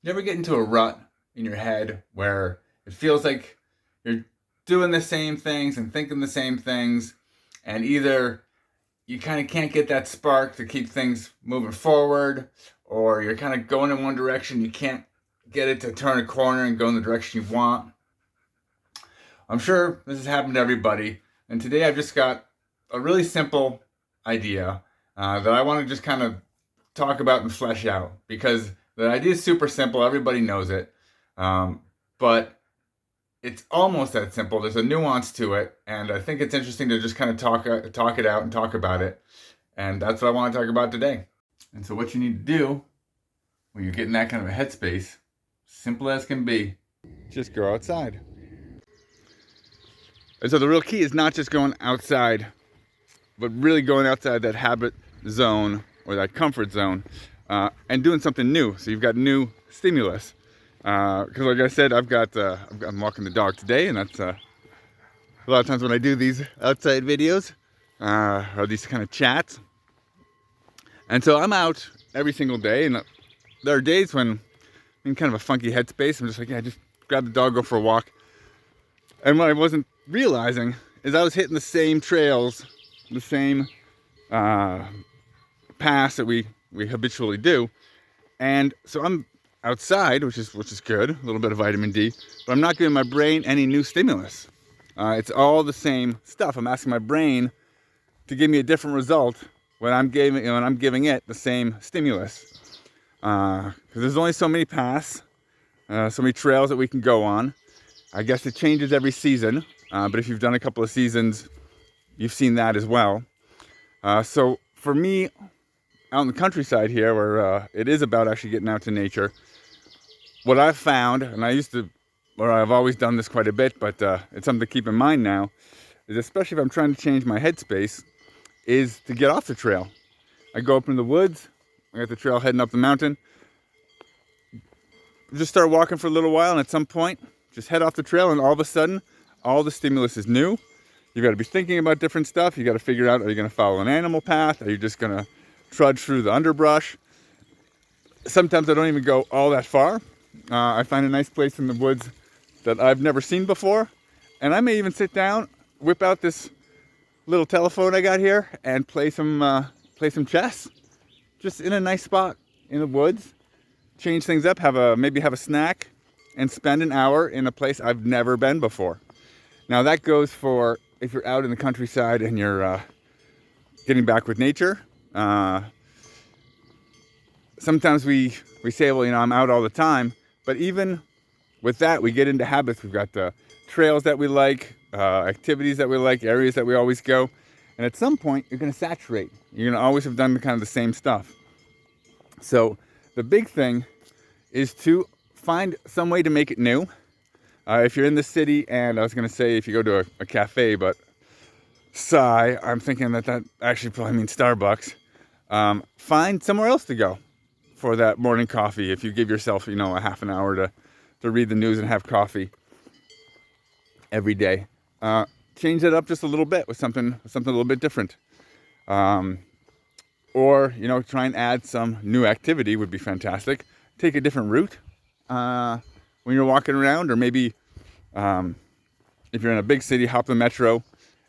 You ever get into a rut in your head where it feels like you're doing the same things and thinking the same things, and either you kind of can't get that spark to keep things moving forward, or you're kind of going in one direction, you can't get it to turn a corner and go in the direction you want? I'm sure this has happened to everybody, and today I've just got a really simple idea that I want to just kind of talk about and flesh out, because the idea is super simple. Everybody knows it, um, but it's almost that simple. There's a nuance to it, and I think it's interesting to just kind of talk it out and talk about it. And that's what I want to talk about today. And so, what you need to do when you're getting that kind of a headspace, simple as can be, just go outside. And so the real key is not just going outside, but really going outside that habit zone or that comfort zone, and doing something new. So you've got new stimulus. Because like I said, I'm walking the dog today, and that's a lot of times when I do these outside videos or these kind of chats. And so I'm out every single day, and there are days when I'm in kind of a funky headspace. I'm just like, yeah, just grab the dog, go for a walk. And what I wasn't realizing is I was hitting the same trails, the same paths that we habitually do. And so I'm outside, which is good, a little bit of vitamin D, but I'm not giving my brain any new stimulus. It's all the same stuff. I'm asking my brain to give me a different result when I'm giving it the same stimulus. Because there's only so many paths, so many trails that we can go on. I guess it changes every season, but if you've done a couple of seasons, you've seen that as well. So for me, out in the countryside here, where it is about actually getting out to nature, what I've found, and I've always done this quite a bit, but it's something to keep in mind now, is especially if I'm trying to change my headspace, is to get off the trail. I go up in the woods, I got the trail heading up the mountain, just start walking for a little while, and at some point, just head off the trail, and all of a sudden, all the stimulus is new. You've got to be thinking about different stuff. You got to figure out, are you going to follow an animal path? Are you just going to trudge through the underbrush? Sometimes I don't even go all that far. I find a nice place in the woods that I've never seen before, and I may even sit down, whip out this little telephone I got here, and play some chess, just in a nice spot in the woods. Change things up, maybe have a snack, and spend an hour in a place I've never been before. Now that goes for if you're out in the countryside and you're getting back with nature. Sometimes we say, well, I'm out all the time, but even with that, we get into habits. We've got the trails that we like, activities that we like, areas that we always go, and at some point, you're going to saturate. You're going to always have done kind of the same stuff. So the big thing is to find some way to make it new. If you're in the city, and I was going to say if you go to a cafe, but sigh, I'm thinking that actually probably means Starbucks. Find somewhere else to go for that morning coffee. If you give yourself, a half an hour to read the news and have coffee every day, change it up just a little bit with something a little bit different. Or try and add some new activity would be fantastic. Take a different route when you're walking around, or maybe if you're in a big city, hop the metro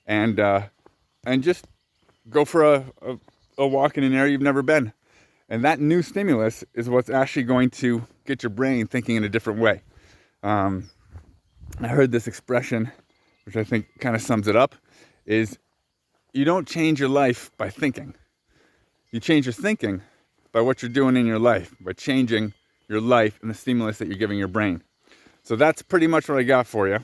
and just go for a walk in an area you've never been. And that new stimulus is what's actually going to get your brain thinking in a different way. I heard this expression, which I think kind of sums it up, is you don't change your life by thinking. You change your thinking by what you're doing in your life, by changing your life and the stimulus that you're giving your brain. So that's pretty much what I got for you.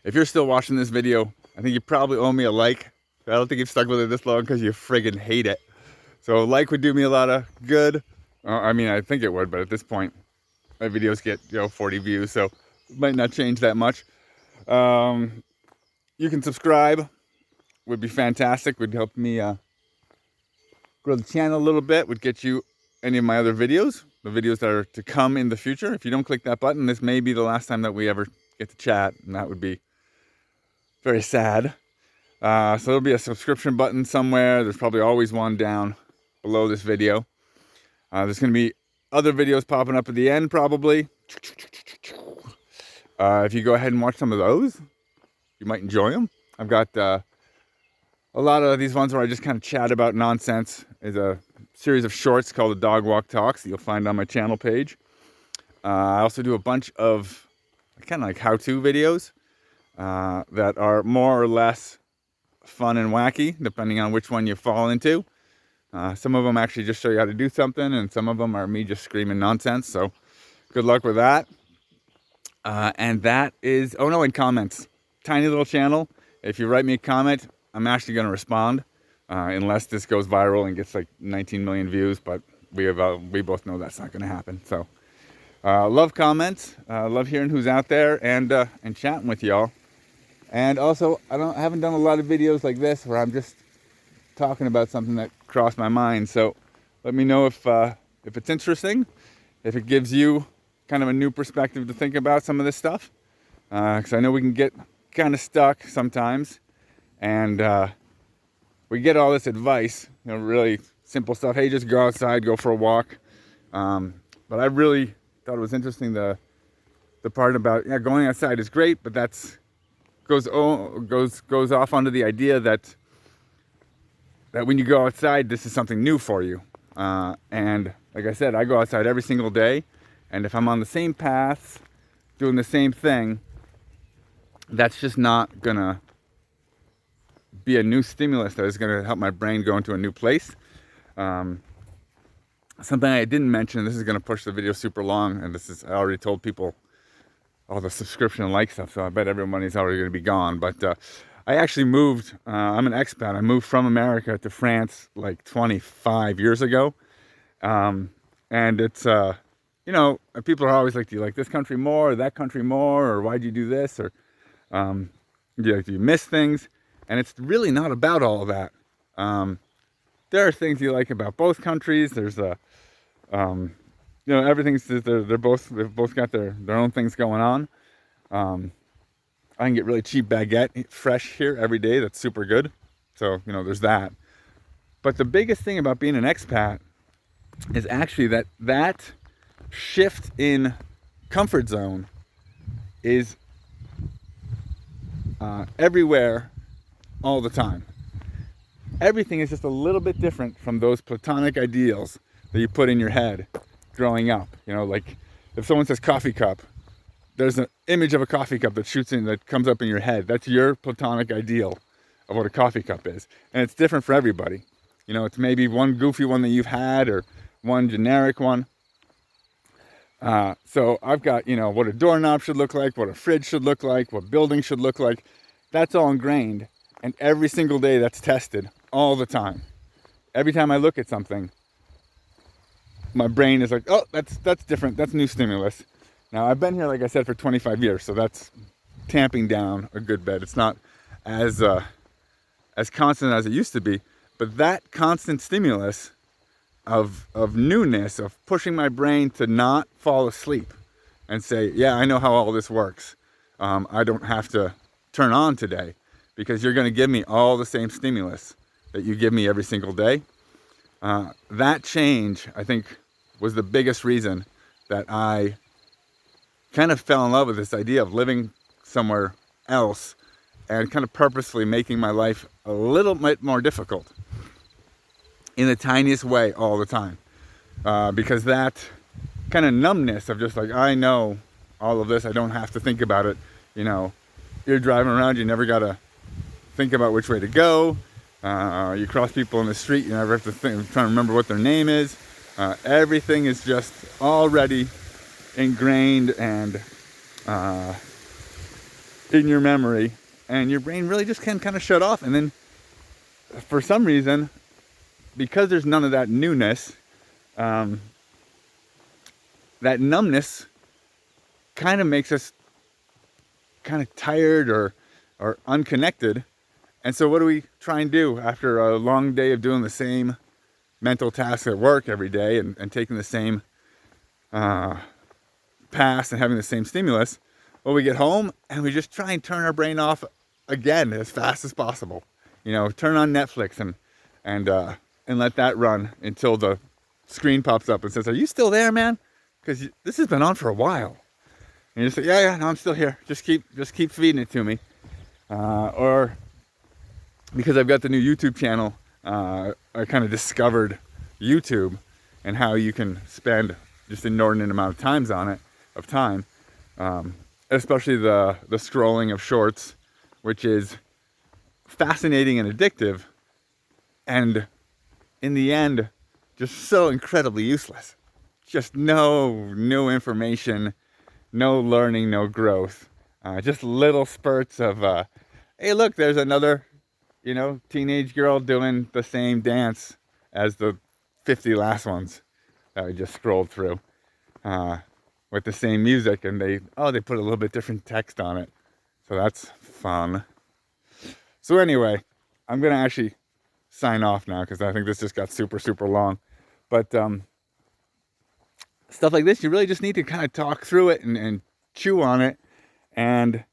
If you're still watching this video, I think you probably owe me a like. I don't think you've stuck with it this long because you friggin' hate it. So a like would do me a lot of good. I think it would, but at this point, my videos get 40 views, so it might not change that much. You can subscribe. Would be fantastic. Would help me grow the channel a little bit. Would get you any of my other videos, the videos that are to come in the future. If you don't click that button, this may be the last time that we ever get to chat, and that would be very sad. So there'll be a subscription button somewhere. There's probably always one down below this video. There's going to be other videos popping up at the end probably. If you go ahead and watch some of those, you might enjoy them. I've got a lot of these ones where I just kind of chat about nonsense. Is a series of shorts called the Dog Walk Talks that you'll find on my channel page. I also do a bunch of kind of like how-to videos that are more or less fun and wacky, depending on which one you fall into. Some of them actually just show you how to do something, and some of them are me just screaming nonsense. So good luck with that. And that is, oh no, and comments. Tiny little channel. If you write me a comment, I'm actually going to respond, unless this goes viral and gets like 19 million views. But we both know that's not going to happen. So love comments. Love hearing who's out there and chatting with y'all. And also, I haven't done a lot of videos like this where I'm just talking about something that crossed my mind. So let me know if it's interesting, if it gives you kind of a new perspective to think about some of this stuff. Because I know we can get kind of stuck sometimes, and we get all this advice, really simple stuff. Hey, just go outside, go for a walk. But I really thought it was interesting the part about going outside is great, but that's goes off onto the idea that when you go outside, this is something new for you. And like I said, I go outside every single day, and if I'm on the same path, doing the same thing, that's just not gonna be a new stimulus that is gonna help my brain go into a new place. Something I didn't mention, this is gonna push the video super long, and I already told people all the subscription and like stuff, so I bet everybody's already gonna be gone. But I actually moved, I'm an expat. I moved from America to France like 25 years ago. And it's, people are always like, do you like this country more or that country more? Or why'd you do this? Or do you miss things? And it's really not about all of that. There are things you like about both countries. There's everything's, they've both got their own things going on. I can get really cheap baguette fresh here every day. That's super good. So, there's that. But the biggest thing about being an expat is actually that shift in comfort zone is everywhere all the time. Everything is just a little bit different from those platonic ideals that you put in your head growing up. Like if someone says coffee cup, there's an image of a coffee cup that comes up in your head. That's your platonic ideal of what a coffee cup is. And it's different for everybody. It's maybe one goofy one that you've had or one generic one. So I've got, what a doorknob should look like, what a fridge should look like, what buildings should look like. That's all ingrained. And every single day that's tested all the time. Every time I look at something, my brain is like, oh, that's different. That's new stimulus. Now, I've been here, like I said, for 25 years, so that's tamping down a good bit. It's not as constant as it used to be, but that constant stimulus of newness, of pushing my brain to not fall asleep and say, yeah, I know how all this works. I don't have to turn on today because you're going to give me all the same stimulus that you give me every single day. That change, I think, was the biggest reason that I kind of fell in love with this idea of living somewhere else and kind of purposefully making my life a little bit more difficult in the tiniest way all the time. Because that kind of numbness of just like, I know all of this, I don't have to think about it. You're driving around, you never got to think about which way to go. You cross people in the street, you never have to try to remember what their name is. Everything is just already ingrained and in your memory, and your brain really just can kind of shut off. And then for some reason, because there's none of that newness, that numbness kind of makes us kind of tired or unconnected. And so what do we try and do after a long day of doing the same mental tasks at work every day and taking the same pass and having the same stimulus? Well, we get home and we just try and turn our brain off again as fast as possible. Turn on Netflix and let that run until the screen pops up and says, "Are you still there, man? Because this has been on for a while." And you say, "Yeah, no, I'm still here. Just keep feeding it to me." Or because I've got the new YouTube channel, I kind of discovered YouTube and how you can spend just inordinate amount of time, especially the scrolling of shorts, which is fascinating and addictive, and in the end, just so incredibly useless. Just no new information, no learning, no growth. Just little spurts of, hey, look, there's another, teenage girl doing the same dance as the 50 last ones that we just scrolled through, with the same music, and they put a little bit different text on it. So that's fun. So anyway, I'm going to actually sign off now because I think this just got super, super long. But stuff like this, you really just need to kind of talk through it and chew on it. And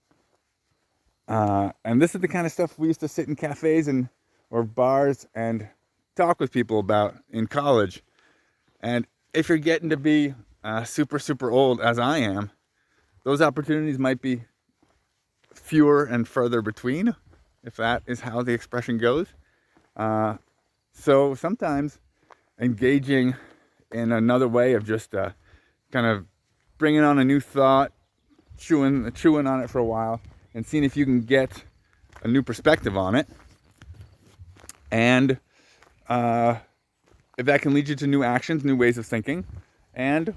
this is the kind of stuff we used to sit in cafes or bars and talk with people about in college. And if you're getting to be super, super old, as I am, those opportunities might be fewer and further between, if that is how the expression goes. So sometimes engaging in another way of just kind of bringing on a new thought, chewing on it for a while, and seeing if you can get a new perspective on it, and if that can lead you to new actions, new ways of thinking, and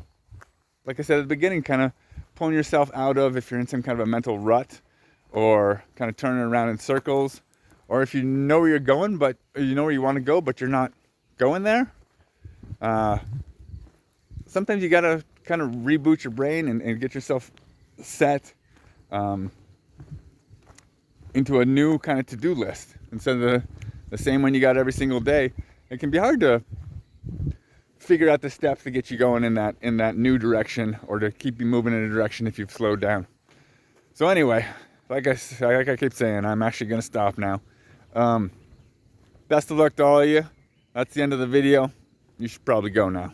like I said at the beginning, kind of pulling yourself out of, if you're in some kind of a mental rut, or kind of turning around in circles, or if you know where you're going, but you know where you want to go, but you're not going there. Sometimes you gotta kind of reboot your brain and get yourself set into a new kind of to-do list instead of the same one you got every single day. It can be hard to figure out the steps to get you going in that new direction, or to keep you moving in a direction if you've slowed down. So anyway, like I keep saying, I'm actually going to stop now. Best of luck to all of you. That's the end of the video. You should probably go now.